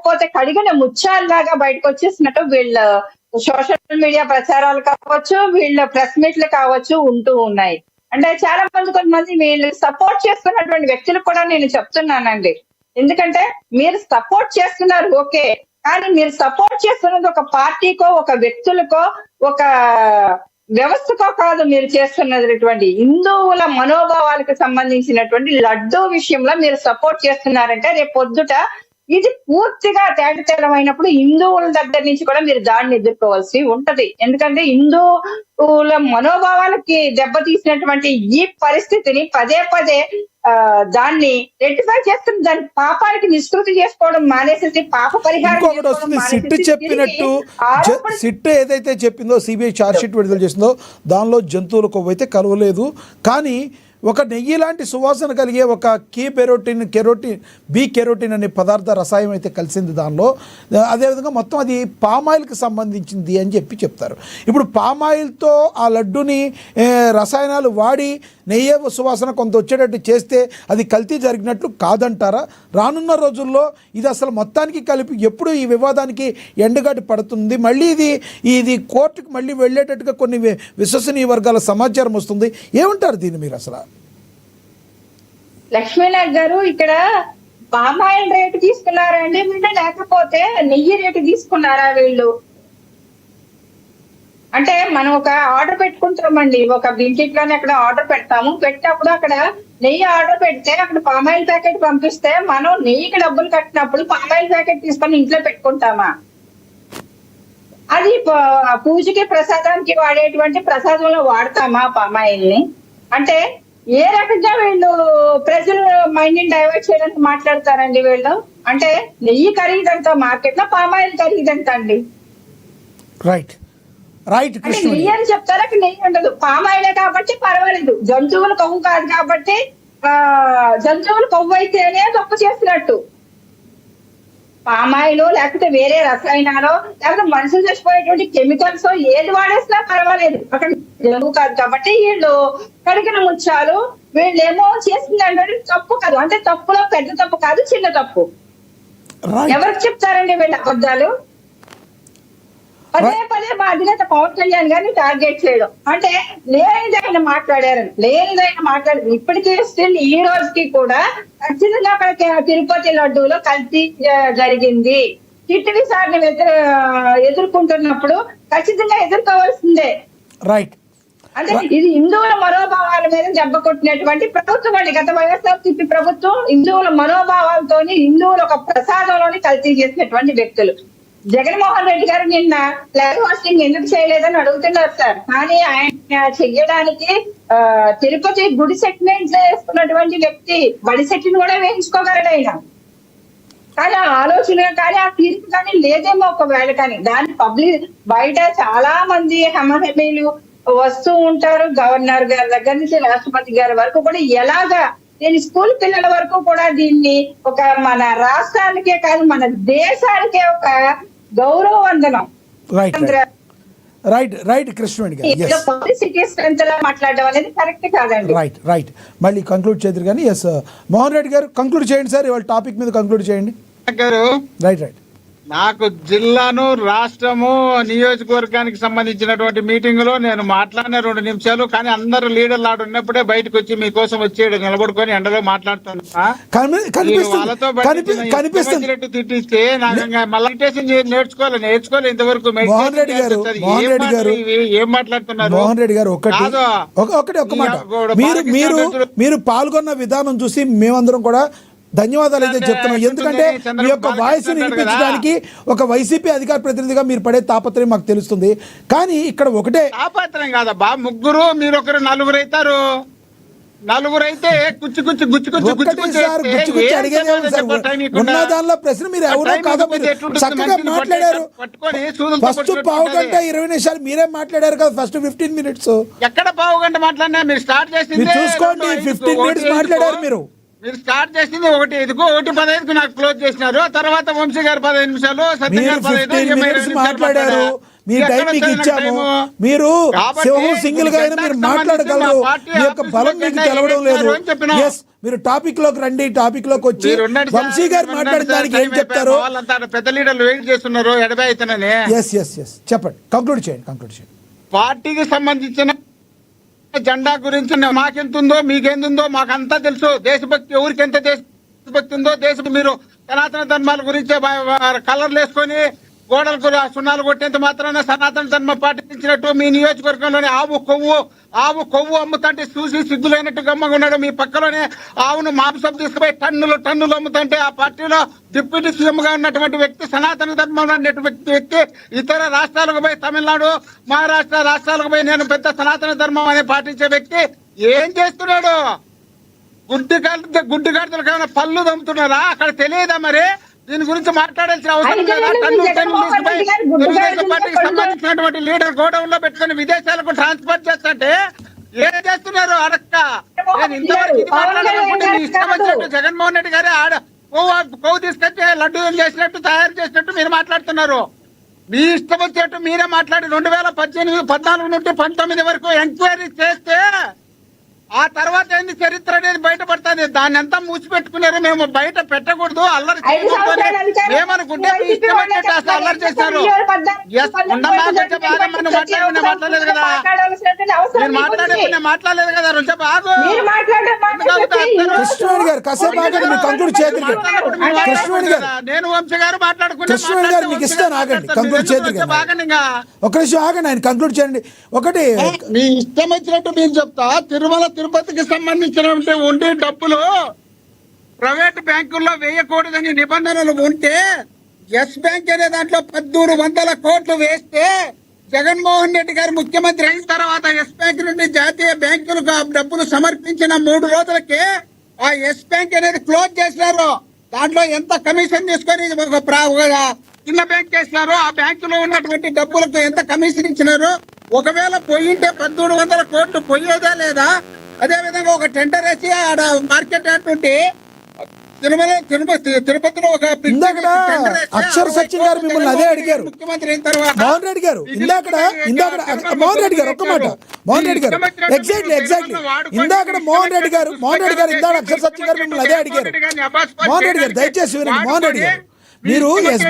చెప్పకపోతే కడిగిన ముత్యాల్లాగా బయటకు వచ్చేసినట్టు వీళ్ళ సోషల్ మీడియా ప్రచారాలు కావచ్చు, వీళ్ళ ప్రెస్ మీట్లు కావచ్చు ఉంటూ ఉన్నాయి. అంటే చాలా మంది కొంతమంది వీళ్ళు సపోర్ట్ చేస్తున్నటువంటి వ్యక్తులకు కూడా నేను చెప్తున్నానండి. ఎందుకంటే మీరు సపోర్ట్ చేస్తున్నారు ఓకే, కానీ మీరు సపోర్ట్ చేస్తున్నది ఒక పార్టీకో, ఒక వ్యక్తులకో, ఒక వ్యవస్థకో కాదు. మీరు చేస్తున్నటువంటి హిందువుల మనోభావాలకు సంబంధించినటువంటి లడ్డూ విషయంలో మీరు సపోర్ట్ చేస్తున్నారంటే రేపు పొద్దుట ఇది పూర్తిగా తేటతెల్లమైనప్పుడు హిందువుల దగ్గర నుంచి కూడా మీరు దాడిని ఎదుర్కోవాల్సి ఉంటది. ఎందుకంటే హిందువుల మనోభావాలకి దెబ్బతీసినటువంటి ఈ పరిస్థితిని పదే పదే దాన్ని రెక్టిఫై చేస్తుంది. దాని పాపానికి నిష్కృతి చేసుకోవడం మానేసి పాప పరిహారం సిట్ చెప్పినట్టు సిట్ ఏదైతే చెప్పిందో సిబిఐ ఛార్జ్ షీట్ విడుదల చేసిందో దానిలో జంతువుల కొవ్వు అయితే కలవలేదు. కానీ ఒక నెయ్యి లాంటి సువాసన కలిగే ఒక బి కెరోటిన్ అనే పదార్థ రసాయనం అయితే కలిసింది దానిలో. అదేవిధంగా మొత్తం అది పామాయిల్కి సంబంధించింది అని చెప్తారు. ఇప్పుడు పామాయిల్తో ఆ లడ్డుని రసాయనాలు వాడి నెయ్యి సువాసన కొంత వచ్చేటట్టు చేస్తే అది కల్తీ జరిగినట్లు కాదంటారా? రానున్న రోజుల్లో ఇది అసలు మొత్తానికి కలిపి ఎప్పుడు ఈ వివాదానికి ఎండగడ్డి పడుతుంది, మళ్ళీ ఇది కోర్టుకు మళ్ళీ వెళ్ళేటట్టుగా కొన్ని విశ్వసనీయ వర్గాల సమాచారం వస్తుంది. ఏమంటారు దీన్ని మీరు అసలు? లక్ష్మీనాథ్ గారు, ఇక్కడ పామాయిల్ రేటు తీసుకున్నారా అండి వీళ్ళు, లేకపోతే నెయ్యి రేటు తీసుకున్నారా వీళ్ళు? అంటే మనం ఒక ఆర్డర్ పెట్టుకుంటామండి, ఒక బ్లింకిట్లోనే అక్కడ ఆర్డర్ పెడతాము. పెట్టినప్పుడు అక్కడ నెయ్యి ఆర్డర్ పెడితే అక్కడ పామాయిల్ ప్యాకెట్ పంపిస్తే మనం నెయ్యికి డబ్బులు కట్టినప్పుడు పామాయిల్ ప్యాకెట్ తీసుకొని ఇంట్లో పెట్టుకుంటామా? అది పూజకి ప్రసాదానికి వాడేటువంటి ప్రసాదంలో వాడతామా పామాయిల్ ని? అంటే ఏ రకంగా వీళ్ళు ప్రజలు మైండ్ ని డైవర్ట్ చేయడానికి మాట్లాడతారండి వీళ్ళు? అంటే నెయ్యి ఖరీదంతా మార్కెట్ లో, పామాయిల్ ఖరీదంతా అండి. రైట్ రైట్ నెయ్యి అని చెప్తారు, అక్కడ నెయ్యి ఉండదు. పామాయిలే కాబట్టి పర్వాలేదు, జంతువుల కొవ్వు కాదు కాబట్టి జంతువుల కొవ్వు అయితేనే తప్పు చేసినట్టు. పామాయిల్ లేకపోతే వేరే రసాయనాలు లేకపోతే మనుషులు చచ్చిపోయేటువంటి కెమికల్స్ ఏది వాడేసినా పర్వాలేదు, అక్కడ జంతువు కాదు కాబట్టి వీళ్ళు కడిగిన ముత్యాలు వీళ్ళేమో చేసిందంటే తప్పు కాదు. అంటే తప్పులో పెద్ద తప్పు కాదు, చిన్న తప్పు. ఎవరికి చెప్తారండి వీళ్ళ అబద్ధాలు? పదే పదే మా అధినేత పవన్ కళ్యాణ్ గారిని టార్గెట్ చేయడం అంటే లేనిదైనా మాట్లాడారు. ఇప్పటికీ స్టిల్ ఈ రోజుకి కూడా ఖచ్చితంగా అక్కడ తిరుపతి లడ్డూలో కల్తీ జరిగింది. టిట్టివి సార్ని ఎదుర్కొంటున్నప్పుడు ఖచ్చితంగా ఎదుర్కోవాల్సిందే. రైట్. అంటే ఇది హిందువుల మనోభావాల మీద దెబ్బ కొట్టినటువంటి ప్రభుత్వం అండి. గత వైఎస్ఆర్సీపీ ప్రభుత్వం హిందువుల మనోభావాలతోని హిందువుల ఒక ప్రసాదంలోని కల్తీ చేసినటువంటి వ్యక్తులు. జగన్మోహన్ రెడ్డి గారు నిన్న ఫ్లాగ్ హోస్టింగ్ ఎందుకు చేయలేదని అడుగుతున్నారు సార్. కానీ ఆయన చెయ్యడానికి తిరుపతి గుడి సెటిల్మెంట్ చేసుకున్నటువంటి వ్యక్తి, బడి సెటిల్ కూడా వేయించుకోగలడు ఆయన. కానీ ఆ ఆలోచన కానీ ఆ తీర్పు కానీ లేదేమో ఒకవేళ. కానీ దాని పబ్లిక్ బయట చాలా మంది హమహమీలు వస్తూ ఉంటారు. గవర్నర్ గారి దగ్గర నుంచి రాష్ట్రపతి గారి వరకు కూడా ఎలాగా నేను స్కూల్ పిల్లల వరకు కూడా దీన్ని ఒక మన రాష్ట్రానికే కాదు మన దేశానికే ఒక గౌరవవందనం. రైట్ కృష్ణవేణి గారు, మాట్లాడడం అనేది కరెక్ట్ కాదండి. రైట్ మళ్ళీ కంక్లూడ్ చేద్దరు కానీ మోహన్ రెడ్డి గారు కంక్లూడ్ చేయండి సార్, ఇవాళ టాపిక్ మీద కంక్లూడ్ చేయండి. రైట్ నాకు జిల్లాను, రాష్ట్రము, నియోజకవర్గానికి సంబంధించినటువంటి మీటింగ్ లో నేను మాట్లాడిన 2 నిమిషాలు. కానీ అందరు లీడర్లు ఆడు ఉన్నప్పుడే బయటకు వచ్చి మీకోసం వచ్చి నిలబడుకొని ఎండలో మాట్లాడుతున్నా. వాళ్ళతో తిట్టిస్తే మళ్ళీ నేర్చుకోవాలి ఇంతవరకు. ఏం మాట్లాడుతున్నారు మోహన్ రెడ్డి గారు? ఒక మాట, మీరు పాల్గొన్న విధానం చూసి మేమందరం కూడా ధన్యవాదాలు అయితే చెప్తున్నాం. ఎందుకంటే మీ యొక్క వాయిస్ వినిపించడానికి ఒక వైసీపీ అధికార ప్రతినిధిగా మీరు పడే తాపత్రయం మాకు తెలుస్తుంది. కానీ ఇక్కడ ఒకటే తాపత్రయం కాదబ్బా, ముగ్గురు మీరు ఒకరు నలుగురు అవుతారు. నలుగురు అయితే ఉన్న దానిలో ప్రశ్న మీరు ఎవరో కాదో చక్కగా మాట్లాడారు. ఫస్ట్ పావు గంట 20 నిమిషాలు మీరే మాట్లాడారు కదా, ఫస్ట్ 15 మినిట్స్. ఎక్కడ పావు గంట మాట్లాడినా మీరు స్టార్ట్ చేసింది చూసుకోండి, 15 మినిట్స్ మాట్లాడారు మీరు. మీరు స్టార్ట్ చేసింది 1:15కు నాకు క్లోజ్ చేసినారు. తర్వాత వంశీ గారు 15 నిమిషాలు, సత్య గారు 15 మాట్లాడారు. మీ టైం మీకు ఇచ్చాము. మీరు సింహం సింగిల్ గా అయినా మీరు మాట్లాడగలరు. మీ యొక్క బలం మీకు తెలవడం లేదు. ఎస్, మీరు టాపిక్ లోకి రండి. టాపిక్ లోకి వచ్చి వంశీ గారు మాట్లాడిన దానికి ఏం చెప్తారు? పెద్ద లీడర్లు వెయిట్ చేస్తున్నారు ఎడబై అయితేనని. ఎస్ ఎస్ ఎస్ చెప్పండి, కంక్లూడ్ చేయండి. పార్టీకి సంబంధించిన జెండా గురించి మాకెంతుందో మీకెంతుందో మాకంతా తెలుసు. దేశభక్తి ఎవరికి ఎంత దేశభక్తి ఉందో, దేశం మీరు సనాతన ధర్మాల గురించి కలర్లు వేసుకొని గోడలకు సున్నాలు కొట్టేంత మాత్రాన సనాతన ధర్మ పాటించినట్టు మీ నియోజకవర్గంలోనే ఆవు కొవ్వు అమ్ముతుంటే చూసి సిగ్గులైనట్టు గమ్మగా ఉన్నాడు. మీ పక్కలోనే ఆవును మాంసం తీసుకుపోయి టన్నులు అమ్ముతుంటే ఆ పార్టీలో డిప్యూటీ సీఎం గా ఉన్నటువంటి వ్యక్తి, సనాతన ధర్మం అనేటువంటి వ్యక్తి ఇతర రాష్ట్రాలకు పోయి తమిళనాడు, మహారాష్ట్ర రాష్ట్రాలకు పోయి నేను పెద్ద సనాతన ధర్మం అనే పాటించే వ్యక్తి ఏం చేస్తున్నాడు? గుడ్డి గాడిదలకు ఏమైనా పళ్ళు దమ్ముతున్నారా? అక్కడ తెలియదా? మరి దీని గురించి మాట్లాడాల్సిన అవసరం లేదా? తెలుగుదేశం పార్టీకి సంబంధించినటువంటి లీడర్ గోడౌన్ లో పెట్టుకుని విదేశాలకు ట్రాన్స్ఫర్ చేస్తుంటే ఏం చేస్తున్నారు? అడక్క నేను ఇంతవరకు ఇది మాట్లాడాలనుకుంటే మీ ఇష్టం వచ్చినట్టు జగన్మోహన్ రెడ్డి గారే కొవ్వు తీసుకొచ్చి లడ్డు చేసినట్టు తయారు చేసినట్టు మీరు మాట్లాడుతున్నారు. మీ ఇష్టం వచ్చేట్టు మీరే మాట్లాడి 2014 నుండి 19 వరకు ఎంక్వైరీ చేస్తే ఆ తర్వాత ఏంది చరిత్ర అనేది బయటపడుతుంది. దాన్ని అంతా మూసిపెట్టుకున్నారు. మేము బయట పెట్టకూడదు, అల్లరి మేమనుకుంటే మీ ఇష్టం వచ్చేట్టు అసలు అల్లరి చేశారు. మాట్లాడలేదు కదా, నేను మాట్లాడలేదు కదా. రుచ బాగు కృష్ణవేణి గారు కాసేపు ఆగండి, మీరు కంక్లూడ్ చేద్దరు. కృష్ణవేణి గారు, నేను వంశీ గారు కృష్ణవేణి గారు మీకు ఇస్తాను, ఆగండి, కంక్లూడ్ చేద్దరు. ఒక నిమిషం ఆగండి, ఆయన కంక్లూడ్ చేయండి. ఒకటి మీ ఇష్టం వచ్చినట్టు మీరు చెప్తా. తిరుపతికి సంబంధించినటువంటి ఉండే డబ్బులు ప్రైవేట్ బ్యాంకుల్లో వేయకూడదని నిబంధనలు ఉంటే ఎస్ బ్యాంక్ అనే దాంట్లో 1300 కోట్లు వేస్తే జగన్మోహన్ రెడ్డి గారు ముఖ్యమంత్రి అయిన తర్వాత ఎస్ బ్యాంక్ నుండి జాతీయ బ్యాంకులకు డబ్బులు సమర్పించిన 3 రోజులకే ఆ ఎస్ బ్యాంక్ అనేది క్లోజ్ చేసినారు. దాంట్లో ఎంత కమిషన్ తీసుకొని చిన్న బ్యాంక్ చేసినారు. ఆ బ్యాంకులో ఉన్నటువంటి డబ్బులకు ఎంత కమిషన్ ఇచ్చినారు? ఒకవేళ పోయింటే 1300 కోట్లు పోయేదా లేదా? అదే విధంగా ఒక టెండర్ వేసి ఆడ మార్కెట్ అటువంటి తిరుపతిలో ఒక అక్షర్ సచిన్ గారు మిమ్మల్ని అదే అడిగారు. ముఖ్యమంత్రి అయిన తర్వాత మోహన్ రెడ్డి గారు ఇందాక మోహన్ రెడ్డి గారు ఒక్క మాట, మోహన్ రెడ్డి గారు ఎగ్జాక్ట్లీ ఇందాక మోహన్ రెడ్డి గారు ఇందాక అక్షర్ సచిన్ గారు మిమ్మల్ని అదే అడిగారు. మోహన్ రెడ్డి గారు దయచేసి వినండి. మోహన్ రెడ్డి గారు, మీరు ఎస్